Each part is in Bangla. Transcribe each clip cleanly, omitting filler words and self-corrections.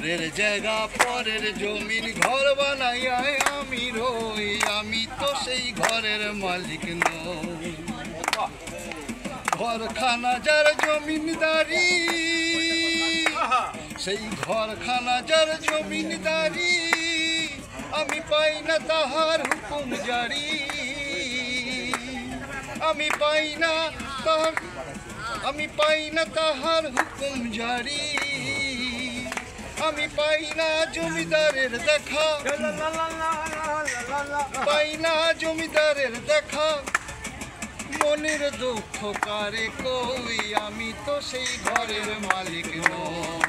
পরের জায়গা পরের জমিন ঘর বানাইয়ায় আমি রই, আমি তো সেই ঘরের মালিক নই। ঘরখানা যার জমিনদারি, সেই ঘরখানা যার জমিনদারি, আমি পাই না তাহার হুকুম জারি, আমি পাই না তাহার হুকুম জারি, আমি পাই না জমিদারের দেখা, পাই না জমিদারের দেখা, মনের দুঃখ কারে কই, আমি তো সেই ঘরের মালিক নই।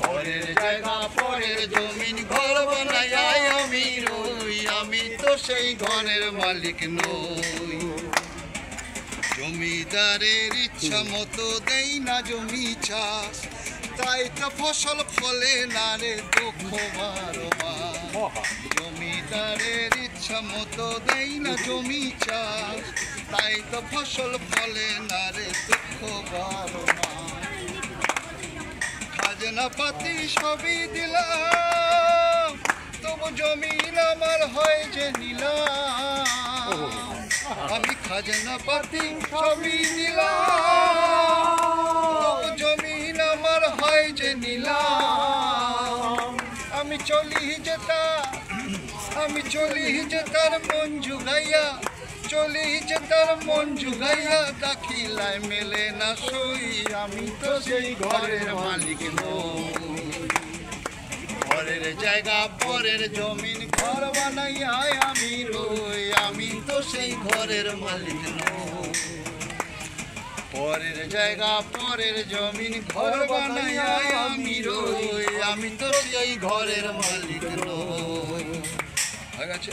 পরের জায়গা পরের জমিন ঘর বানাইয়ায় আমি রই, আমি তো সেই ঘরের মালিক নই। জমিদারের ইচ্ছা মতো দেই না জমি চাষ, তাই তো ফসল ফলে না রে দুঃখ বারো মাস। জমিদারের ইচ্ছা মতো দেই না জমি চাষ, তাই তো ফসল ফলে না রে দুঃখ বারো মাস। খাজনা পাতি সবই দিলাম, তবু জমিন আমার হয় যে নিলাম। আমি খাজনা পাতি সবই দিলাম, জমিন আমার হয় যে নিলাম। আমি চলি যে তার মন জুগাইয়া, চলি যে তার মন জুগাইয়া, দাখিলায় মেলে না সই, আমি তো সেই ঘরের মালিক নই। পরের জায়গা পরের জমিন ঘর বানাইয়ায় আমি রই, আমি তো সেই ঘরের মালিক নই। পরের জায়গা পরের জমিন ঘর বানাইয়ায় আমি রই, আমি তো সেই ঘরের মালিক নই। হয়ে গেছে।